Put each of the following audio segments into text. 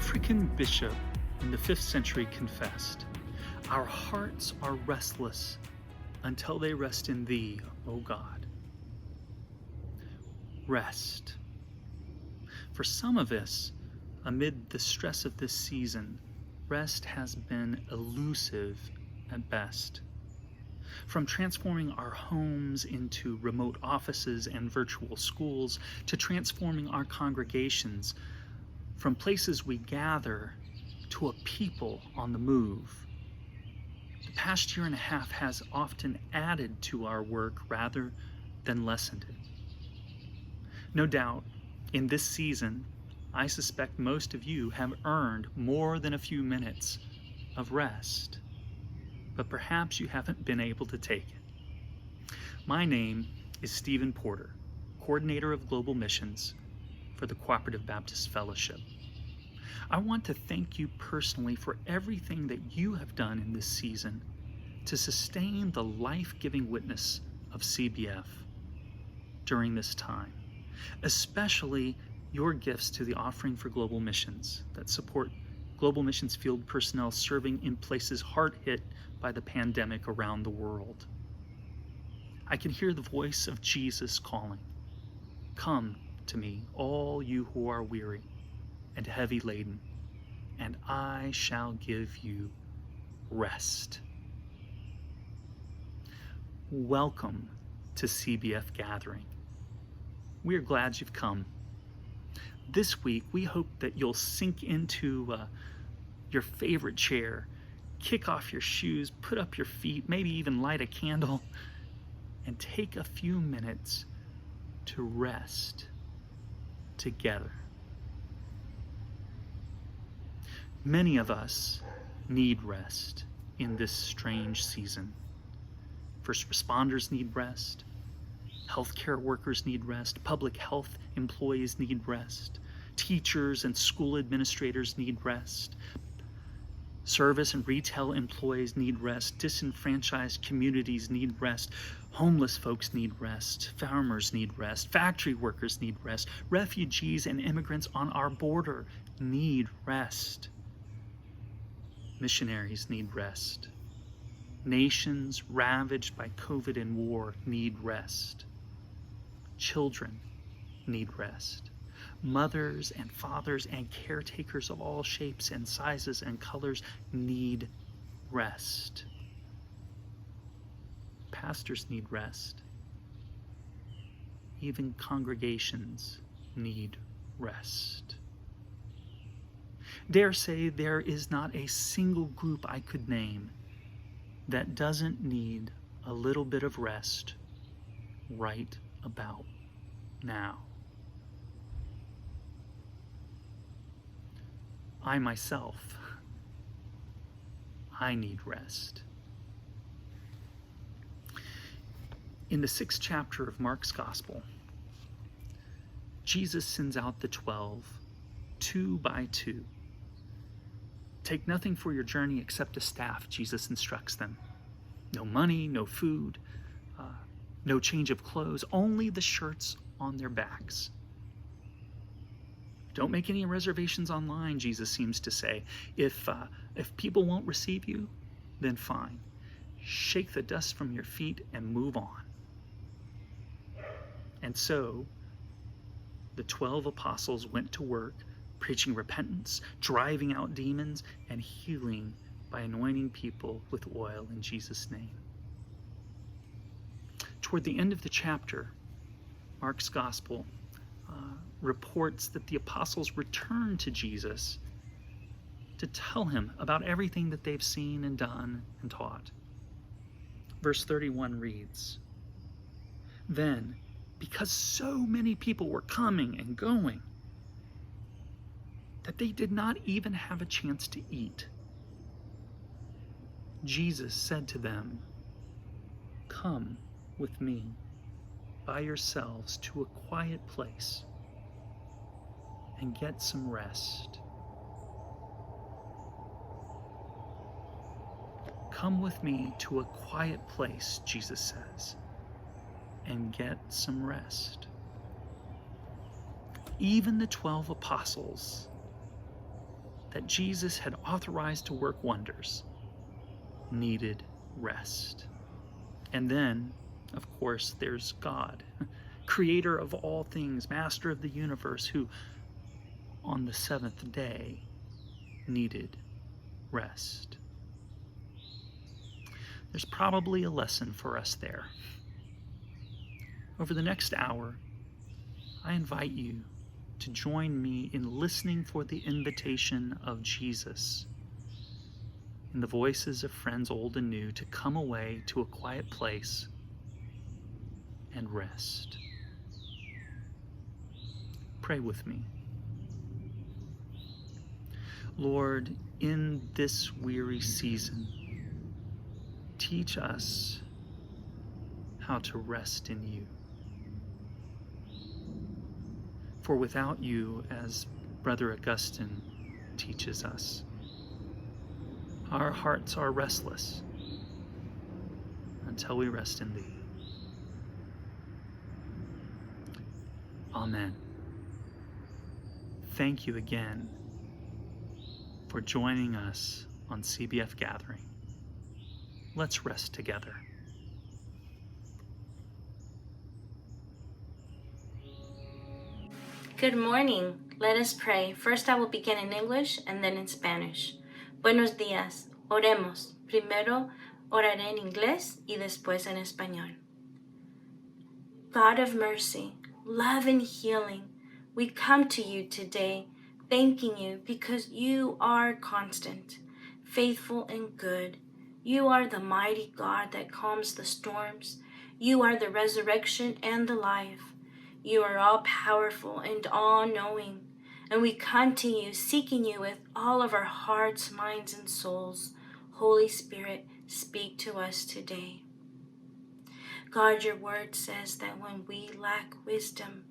African bishop in the 5th century confessed, "Our hearts are restless until they rest in Thee, O God." Rest. For some of us, amid the stress of this season, rest has been elusive at best. From transforming our homes into remote offices and virtual schools, to transforming our congregations from places we gather to a people on the move. The past year and a half has often added to our work rather than lessened it. No doubt, in this season, I suspect most of you have earned more than a few minutes of rest, but perhaps you haven't been able to take it. My name is Stephen Porter, Coordinator of Global Missions for the Cooperative Baptist Fellowship. I want to thank you personally for everything that you have done in this season to sustain the life-giving witness of CBF during this time, especially your gifts to the Offering for Global Missions that support Global Missions field personnel serving in places hard hit by the pandemic around the world. I can hear the voice of Jesus calling, "Come to me, all you who are weary and heavy laden, and I shall give you rest." Welcome to CBF Gathering. We are glad you've come. This week, we hope that you'll sink into your favorite chair, kick off your shoes, put up your feet, maybe even light a candle, and take a few minutes to rest together. Many of us need rest in this strange season. First responders need rest. Healthcare workers need rest. Public health employees need rest. Teachers and school administrators need rest. Service and retail employees need rest. Disenfranchised communities need rest. Homeless folks need rest. Farmers need rest. Factory workers need rest. Refugees and immigrants on our border need rest. Missionaries need rest. Nations ravaged by COVID and war need rest. Children need rest. Mothers and fathers and caretakers of all shapes and sizes and colors need rest. Pastors need rest. Even congregations need rest. Dare say there is not a single group I could name that doesn't need a little bit of rest right about now. I myself, I need rest. In the 6th chapter of Mark's Gospel, Jesus sends out the 12, 2 by 2. Take nothing for your journey except a staff, Jesus instructs them. No money, no food, no change of clothes, only the shirts on their backs. Don't make any reservations online, Jesus seems to say. If people won't receive you, then fine. Shake the dust from your feet and move on. And so, the 12 apostles went to work, preaching repentance, driving out demons, and healing by anointing people with oil in Jesus' name. Toward the end of the chapter, Mark's Gospel reports that the apostles returned to Jesus to tell him about everything that they've seen and done and taught. Verse 31 reads, "Then, because so many people were coming and going, that they did not even have a chance to eat, Jesus said to them, 'Come with me by yourselves to a quiet place and get some rest.'" Come with me to a quiet place, Jesus says, and get some rest. Even the 12 apostles that Jesus had authorized to work wonders needed rest. And then, of course, there's God, creator of all things, master of the universe, who on the seventh day needed rest. There's probably a lesson for us there. Over the next hour, I invite you to join me in listening for the invitation of Jesus in the voices of friends old and new to come away to a quiet place and rest. Pray with me. Lord, in this weary season, teach us how to rest in you. For without you, as Brother Augustine teaches us, our hearts are restless until we rest in thee. Amen. Thank you again for joining us on CBF Gathering. Let's rest together. Good morning. Let us pray. First I will begin in English and then in Spanish. Buenos días. Oremos. Primero oraré en inglés y después en español. God of mercy, love and healing, we come to you today thanking you because you are constant, faithful and good. You are the mighty God that calms the storms. You are the resurrection and the life. You are all-powerful and all-knowing, and we come to you seeking you with all of our hearts, minds, and souls. Holy Spirit, speak to us today. God, your word says that when we lack wisdom,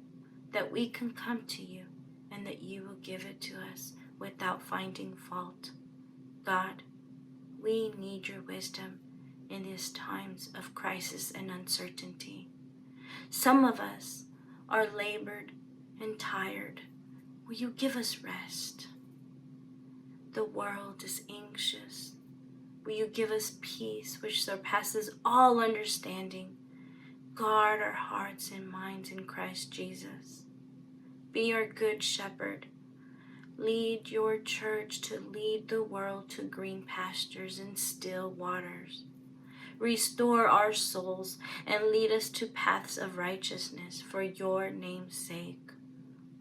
that we can come to you and that you will give it to us without finding fault. God, we need your wisdom in these times of crisis and uncertainty. Some of us are labored and tired. Will you give us rest? The world is anxious. Will you give us peace which surpasses all understanding? Guard our hearts and minds in Christ Jesus. Be our good shepherd. Lead your church to lead the world to green pastures and still waters. Restore our souls and lead us to paths of righteousness for your name's sake.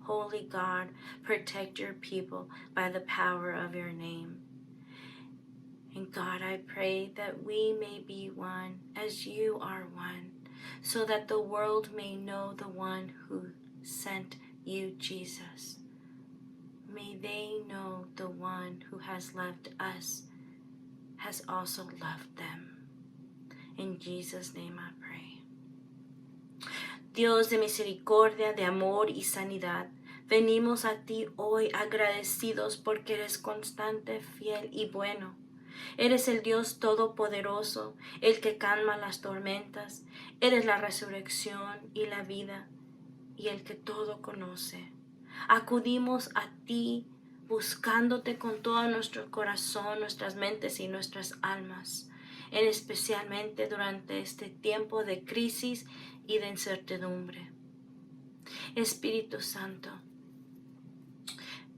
Holy God, protect your people by the power of your name. And God, I pray that we may be one as you are one, so that the world may know the one who sent you, Jesus. May they know the one who has loved us has also loved them. In Jesus' name I pray. Dios de misericordia, de amor y sanidad, venimos a ti hoy agradecidos porque eres constante, fiel y bueno. Eres el Dios todopoderoso, el que calma las tormentas. Eres la resurrección y la vida, y el que todo conoce. Acudimos a ti buscándote con todo nuestro corazón, nuestras mentes y nuestras almas, especialmente durante este tiempo de crisis y de incertidumbre. Espíritu Santo,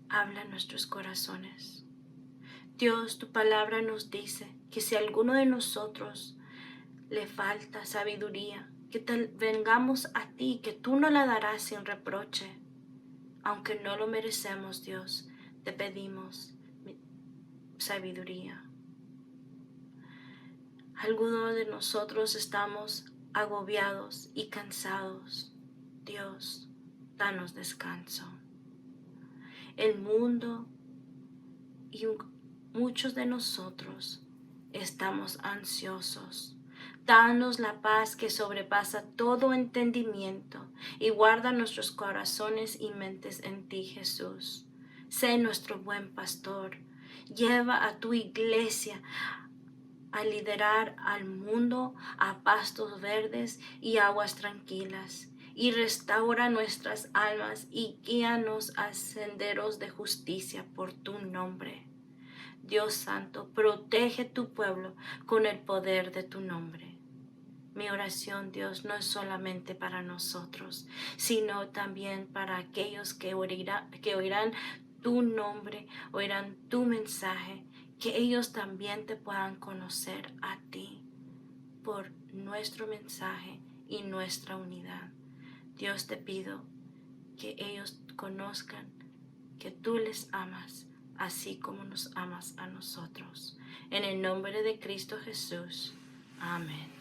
habla en nuestros corazones. Dios, tu palabra nos dice que si a alguno de nosotros le falta sabiduría, que vengamos a ti, que tú nos la darás sin reproche. Aunque no lo merecemos, Dios, te pedimos sabiduría. Algunos de nosotros estamos agobiados y cansados. Dios, danos descanso. El mundo y muchos de nosotros estamos ansiosos. Danos la paz que sobrepasa todo entendimiento y guarda nuestros corazones y mentes en ti, Jesús. Sé nuestro buen pastor. Lleva a tu iglesia a liderar al mundo a pastos verdes y aguas tranquilas. y restaura nuestras almas y guíanos a senderos de justicia por tu nombre. Dios Santo, protege tu pueblo con el poder de tu nombre. Mi oración, Dios, no es solamente para nosotros, sino también para aquellos que oirán tu nombre, oirán tu mensaje, que ellos también te puedan conocer a ti por nuestro mensaje y nuestra unidad. Dios, te pido que ellos conozcan que tú les amas, así como nos amas a nosotros. En el nombre de Cristo Jesús. Amén.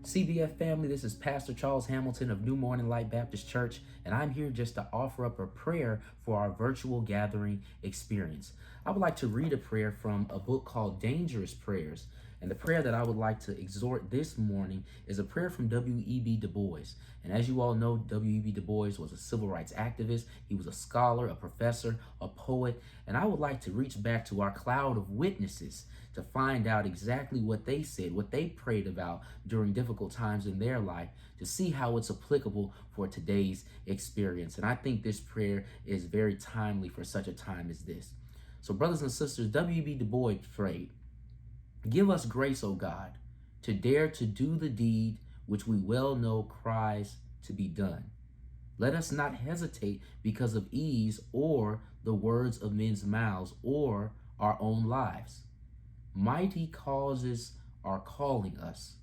CBF family, this is Pastor Charles Hamilton of New Morning Light Baptist Church, and I'm here just to offer up a prayer for our virtual gathering experience. I would like to read a prayer from a book called Dangerous Prayers, and the prayer that I would like to exhort this morning is a prayer from W.E.B. Du Bois. And as you all know, W.E.B. Du Bois was a civil rights activist. He was a scholar, a professor, a poet, and I would like to reach back to our cloud of witnesses to find out exactly what they said, what they prayed about during difficult times in their life, to see how it's applicable for today's experience. And I think this prayer is very timely for such a time as this. So, brothers and sisters, W.B. Du Bois prayed, "Give us grace, O God, to dare to do the deed which we well know cries to be done. Let us not hesitate because of ease or the words of men's mouths or our own lives. Mighty causes are calling us: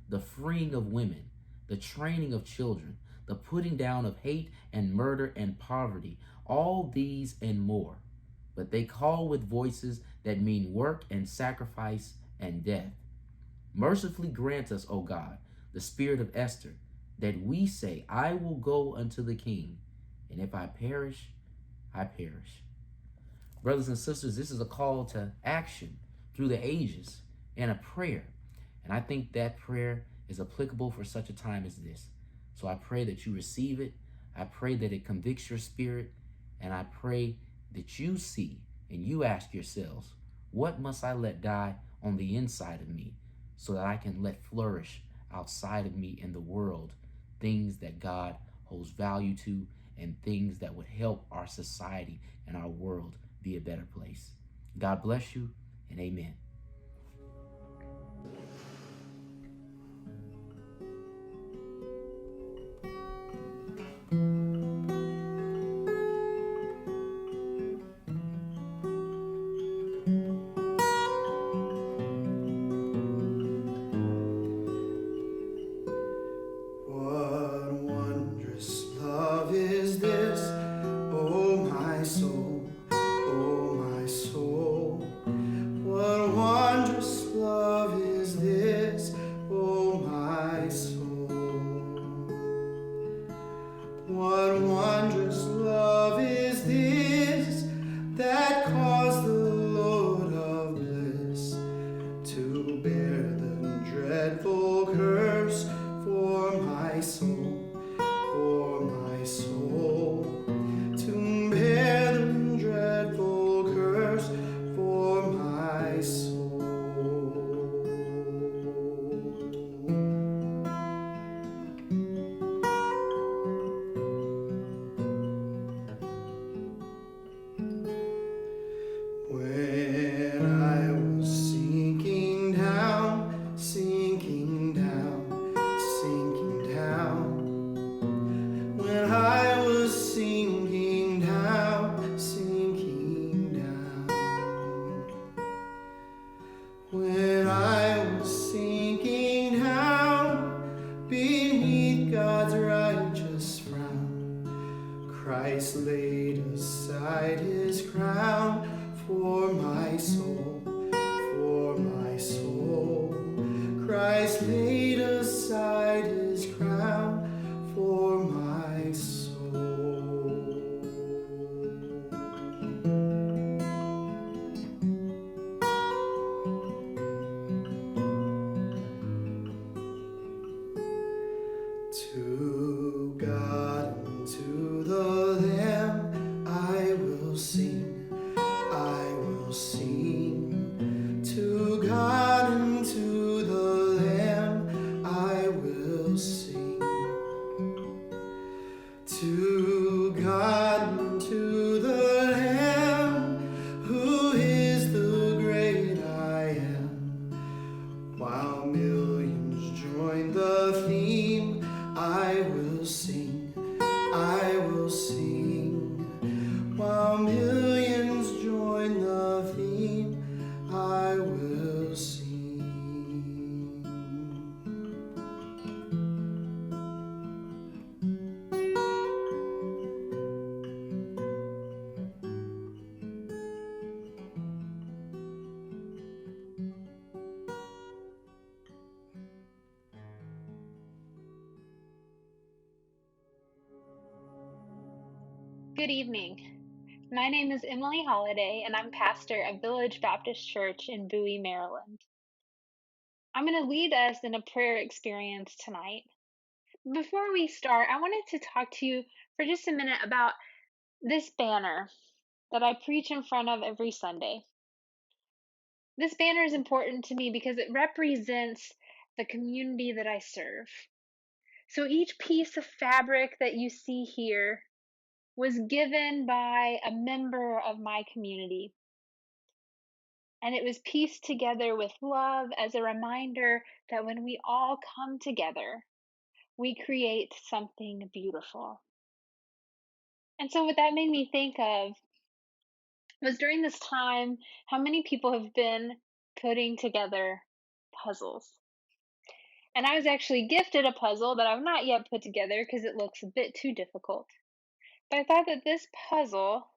the freeing of women, the training of children, the putting down of hate and murder and poverty, all these and more. But they call with voices that mean work and sacrifice and death. Mercifully grant us, O God, the spirit of Esther, that we say, I will go unto the king, and if I perish, I perish." Brothers and sisters, this is a call to action through the ages and a prayer. And I think that prayer is applicable for such a time as this. So I pray that you receive it. I pray that it convicts your spirit. And I pray that you see and you ask yourselves, what must I let die on the inside of me so that I can let flourish outside of me in the world things that God holds value to and things that would help our society and our world be a better place. God bless you, and amen. What wondrous love is this, oh my soul, oh my soul. What wondrous love is this, oh my soul. What wondrous love is this that caused the Lord of bliss to bear the dreadful curse for my soul, to bear the dreadful curse for my soul. When I was sinking down, sinking down, sinking down. When I was sinking down, sinking down. When I was sinking down beneath God's righteous frown, Christ laid aside his crown for my soul, for my soul. Christ laid aside his crown for my soul. To God and to the Lamb I will sing, I will sing. To God and to the Lamb I will sing. To God and to the Lamb, who is the great I am. While millions join the theme, I will sing, I will sing. While millions join the theme, I will sing. Good evening. My name is Emily Holliday, and I'm pastor of Village Baptist Church in Bowie, Maryland. I'm going to lead us in a prayer experience tonight. Before we start, I wanted to talk to you for just a minute about this banner that I preach in front of every Sunday. This banner is important to me because it represents the community that I serve. So each piece of fabric that you see here was given by a member of my community. And it was pieced together with love as a reminder that when we all come together, we create something beautiful. And so what that made me think of was during this time, how many people have been putting together puzzles. And I was actually gifted a puzzle that I've not yet put together because it looks a bit too difficult. But I thought that this puzzle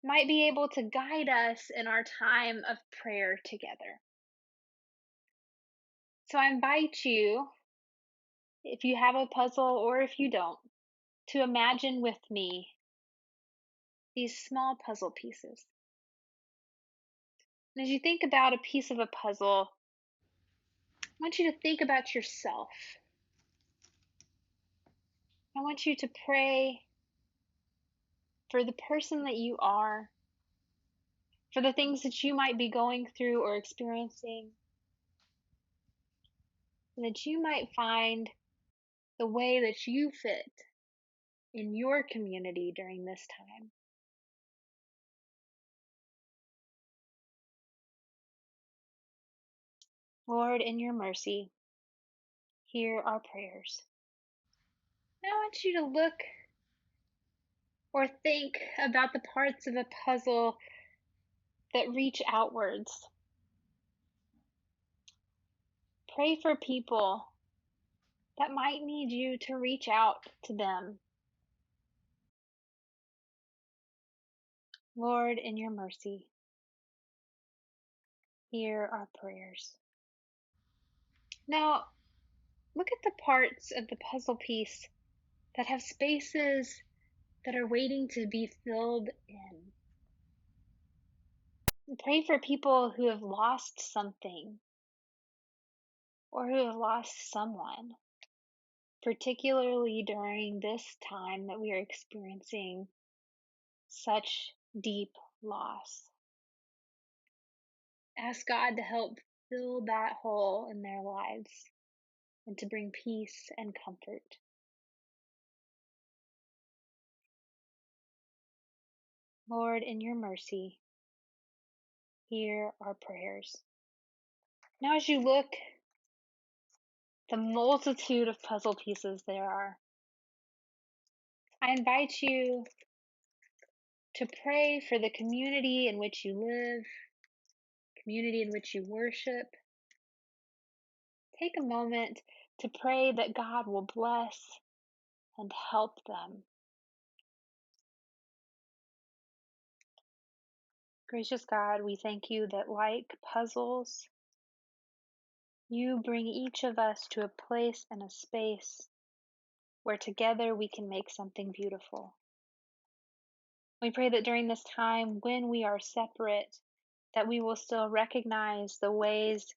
might be able to guide us in our time of prayer together. So I invite you, if you have a puzzle or if you don't, to imagine with me these small puzzle pieces. And as you think about a piece of a puzzle, I want you to think about yourself. I want you to pray for the person that you are, for the things that you might be going through or experiencing, and that you might find the way that you fit in your community during this time. Lord, in your mercy, hear our prayers. Now I want you to look or think about the parts of a puzzle that reach outwards. Pray for people that might need you to reach out to them. Lord, in your mercy, hear our prayers. Now, look at the parts of the puzzle piece that have spaces that are waiting to be filled in. And pray for people who have lost something or who have lost someone, particularly during this time that we are experiencing such deep loss. Ask God to help fill that hole in their lives and to bring peace and comfort. Lord, in your mercy, hear our prayers. Now, as you look, the multitude of puzzle pieces there are, I invite you to pray for the community in which you live, community in which you worship. Take a moment to pray that God will bless and help them. Gracious God, we thank you that like puzzles, you bring each of us to a place and a space where together we can make something beautiful. We pray that during this time when we are separate, that we will still recognize the ways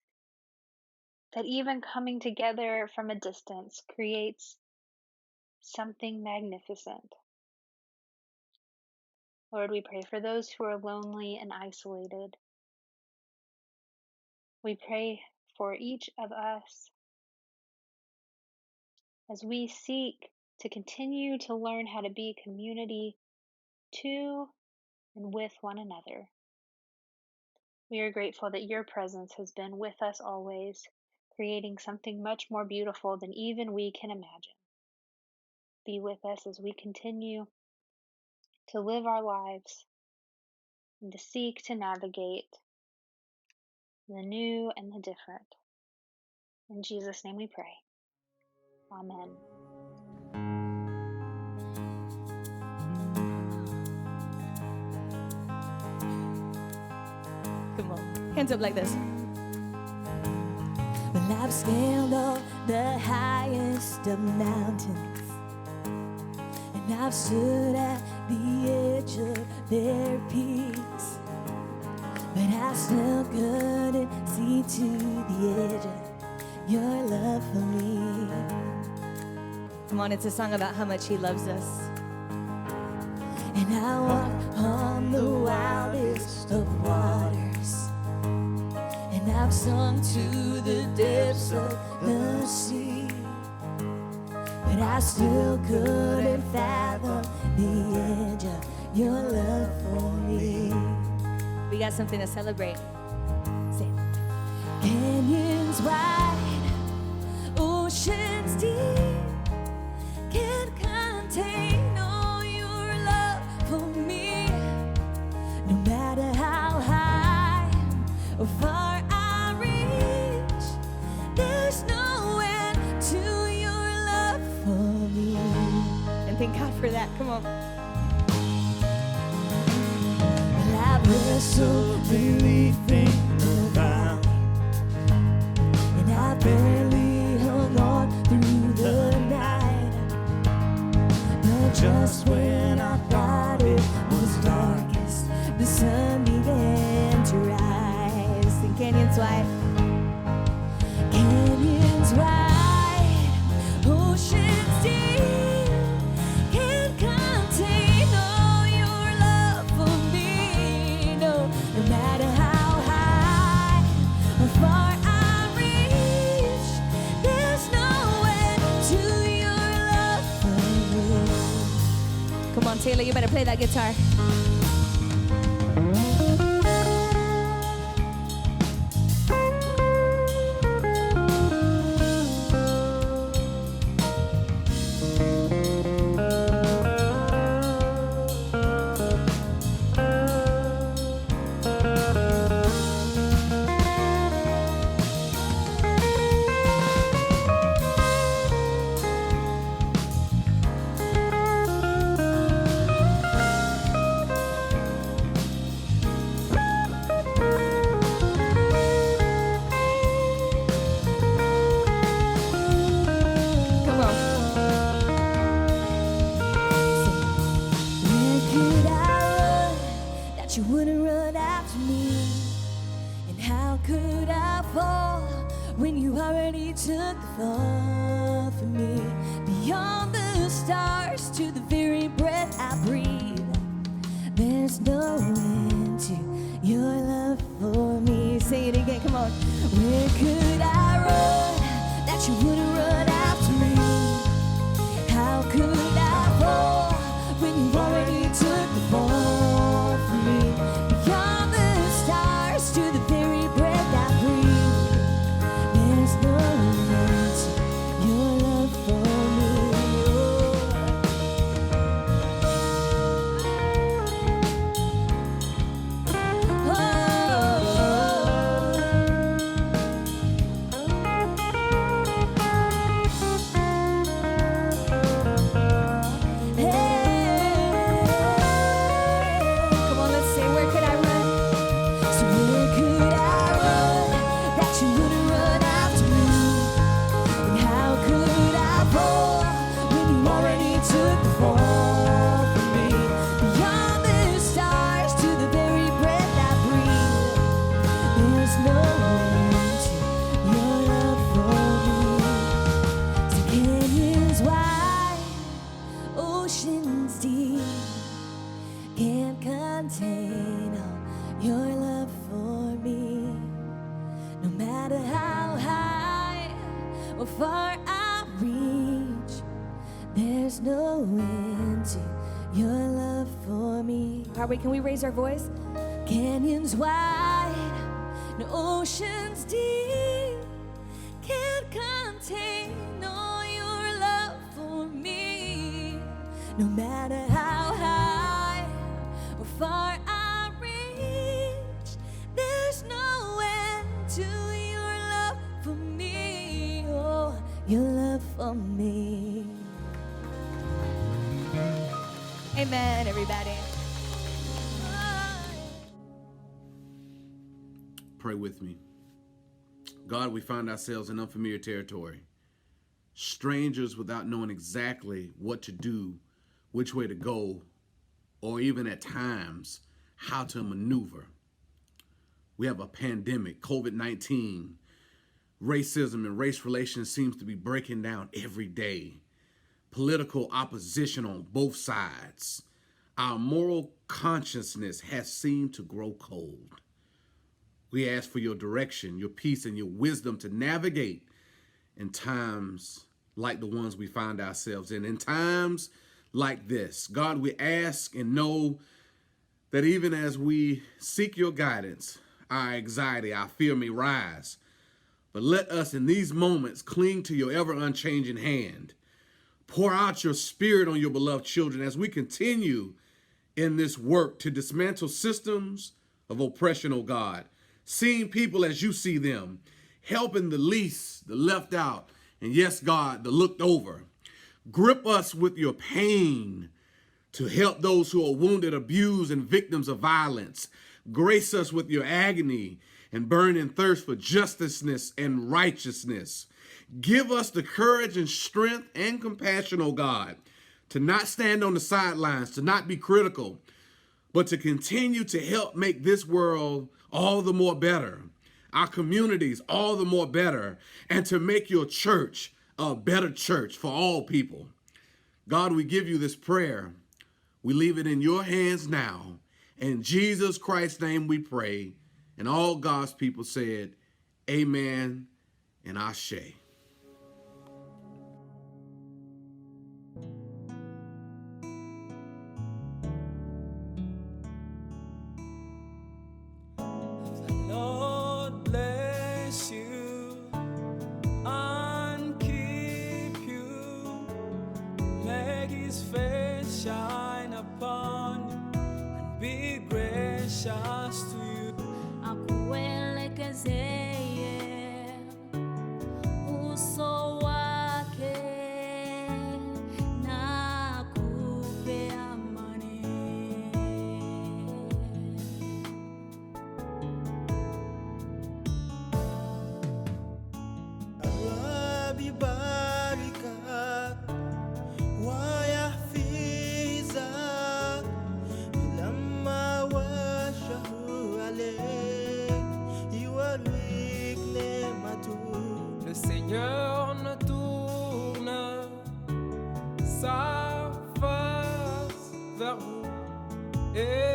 that even coming together from a distance creates something magnificent. Lord, we pray for those who are lonely and isolated. We pray for each of us as we seek to continue to learn how to be community to and with one another. We are grateful that your presence has been with us always, creating something much more beautiful than even we can imagine. Be with us as we continue to live our lives and to seek to navigate the new and the different. In Jesus' name we pray. Amen. Come on, hands up like this. Well, I've scaled all the highest of mountains, and I've stood at the edge of their peaks, but I still couldn't see to the edge of your love for me. Come on, it's a song about how much he loves us. And I walk on the wildest of waters, I've sunk to the depths of the sea, but I still couldn't fathom the edge of your love for me. We got something to celebrate. Say it. Canyons wide, oceans deep, can't contain all your love for me. No matter how high or far I reach, there's no end to your love for me. And thank God for that. Come on. Well, I've wrestled Belief in the valley, and I barely hung on through the night. But just when I thought it was darkest, the sun began to rise. And canyons wide, oceans deep, can't contain all your love for me. No, no matter how high or far I reach, there's no end to your love for me. Come on, Taylor, you better play that guitar. You wouldn't run after me, and how could I fall when you already took the fall for me? Beyond the stars to the very breath I breathe, there's no end to your love for me. Say it again, come on. Where could I run that you wouldn't run after me? How could I fall when you already took the fall for me? Beyond the stars to the very breath I breathe, there's no end to your love for me. Oh. Come on, let's say, where could I run? So where could I run that you wouldn't run after me? And how could I fall when you already took the fall for me? Beyond the stars to the very breath I breathe, there's no end to your love for me. So canyons wide, oceans deep, can't contain all your love for me. No matter how high or far I reach, there's no end to your love for me. All right, can we raise our voice? Canyons wide, no oceans deep, can't contain all your love for me. No matter how high or far I reach, there's no end to your love for me. Oh, your love for me. Amen, everybody. Pray with me. God, we find ourselves in unfamiliar territory. Strangers without knowing exactly what to do, which way to go, or even at times, how to maneuver. We have a pandemic, COVID-19. Racism and race relations seems to be breaking down every day. Political opposition on both sides. Our moral consciousness has seemed to grow cold. We ask for your direction, your peace, and your wisdom to navigate in times like the ones we find ourselves in times like this. God, we ask and know that even as we seek your guidance, our anxiety, our fear may rise. But let us in these moments cling to your ever unchanging hand. Pour out your spirit on your beloved children as we continue in this work to dismantle systems of oppression, oh God. Seeing people as you see them, helping the least, the left out, and yes, God, the looked over. Grip us with your pain to help those who are wounded, abused, and victims of violence. Grace us with your agony and burning thirst for justice and righteousness. Give us the courage and strength and compassion, oh God, to not stand on the sidelines, to not be critical, but to continue to help make this world all the more better, our communities all the more better, and to make your church a better church for all people. God, we give you this prayer. We leave it in your hands now. In Jesus Christ's name we pray. And all God's people said, amen and ashe. The Lord bless you and keep you. Make his face shine upon you and be gracious to you. Akuelekezeye uso wake na akupe amani. Rabbi barikat wa yahfizak lamma washahu alayk yuwarik nematu. Le Seigneur ne tourne sa face vers vous et